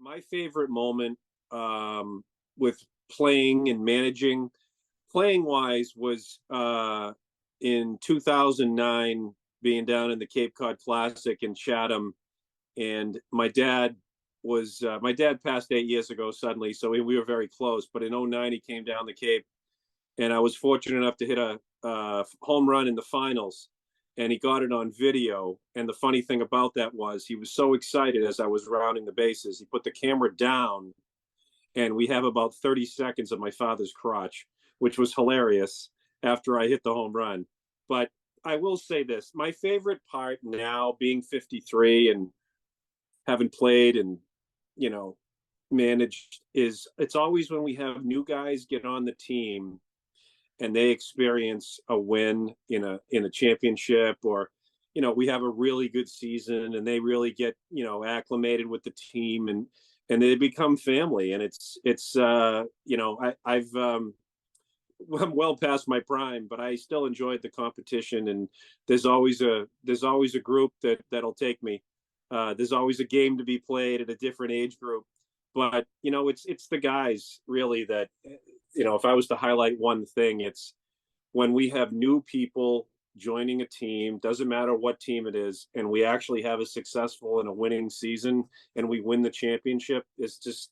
My favorite moment with playing and managing, playing wise, was in 2009, being down in the Cape Cod Classic in Chatham. And my dad passed 8 years ago suddenly, so we were very close. But in '09, he came down the Cape, and I was fortunate enough to hit a home run in the finals, and he got it on video. And the funny thing about that was he was so excited as I was rounding the bases, he put the camera down, and we have about 30 seconds of my father's crotch, which was hilarious after I hit the home run. But I will say this, my favorite part now, being 53 and having played and, you know, managed, is it's always when we have new guys get on the team and they experience a win in a championship, or we have a really good season and they really get acclimated with the team, and they become family. And it's I've I'm well past my prime, but I still enjoyed the competition, and there's always a group that'll take me. There's always a game to be played at a different age group, but it's the guys really that, if I was to highlight one thing, it's when we have new people joining a team, doesn't matter what team it is, and we actually have a successful and a winning season and we win the championship. It's just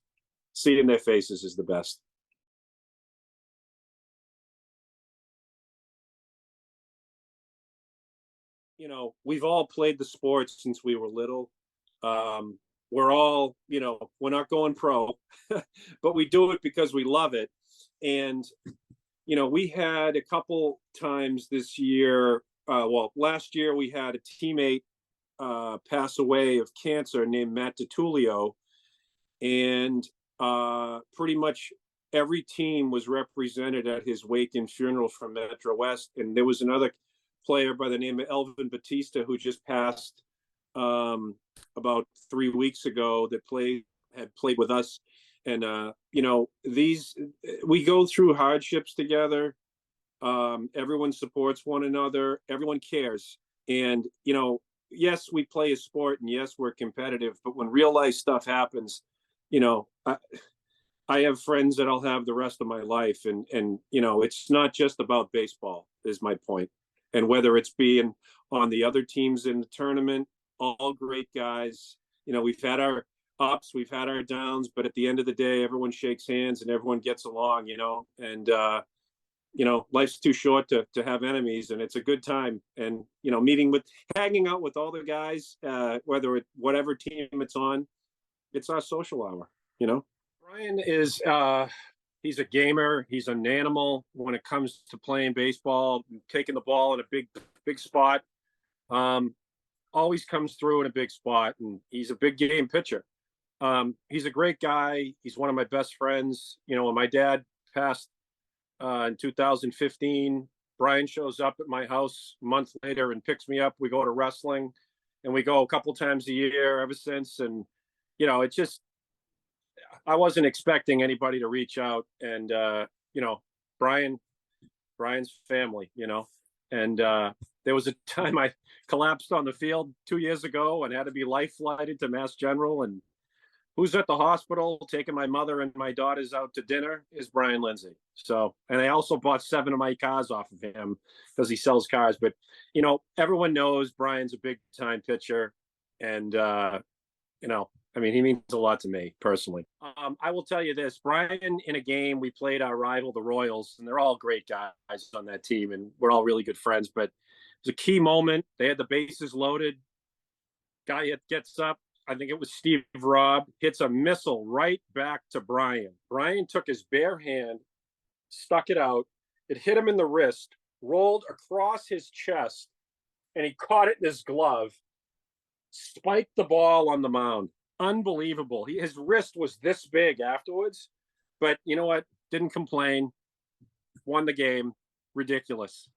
seeing their faces is the best. We've all played the sports since we were little. We're all, we're not going pro, but we do it because we love it. And we had a couple times this year. Last year we had a teammate pass away of cancer named Matt DiTullio, and pretty much every team was represented at his wake and funeral from Metro West. And there was another player by the name of Elvin Batista who just passed about 3 weeks ago, that had played with us. And these we go through hardships together. Everyone supports one another. Everyone cares. And yes, we play a sport, and yes, we're competitive. But when real life stuff happens, I have friends that I'll have the rest of my life. And it's not just about baseball, is my point. And whether it's being on the other teams in the tournament, all great guys. We've had our ups, we've had our downs, but at the end of the day, everyone shakes hands and everyone gets along. And life's too short to have enemies, and it's a good time. And hanging out with all the guys, whatever team it's on, it's our social hour. Brian is he's a gamer. He's an animal when it comes to playing baseball, taking the ball in a big spot. Always comes through in a big spot, and he's a big game pitcher. He's a great guy. He's one of my best friends. When my dad passed in 2015, Brian shows up at my house a month later and picks me up. We go to wrestling, and we go a couple times a year ever since. And it's just, I wasn't expecting anybody to reach out. And Brian's family. And there was a time I collapsed on the field 2 years ago and had to be life flighted to Mass General. And who's at the hospital taking my mother and my daughters out to dinner is Brian Lindsay. So, and I also bought 7 of my cars off of him because he sells cars. But, everyone knows Brian's a big time pitcher. And, he means a lot to me personally. I will tell you this, Brian, in a game, we played our rival, the Royals, and they're all great guys on that team, and we're all really good friends. But it was a key moment. They had the bases loaded. Guy gets up. I think it was Steve Robb, hits a missile right back to Brian. Brian took his bare hand, stuck it out. It hit him in the wrist, rolled across his chest, and he caught it in his glove, spiked the ball on the mound. Unbelievable. His wrist was this big afterwards, but you know what? Didn't complain. Won the game. Ridiculous.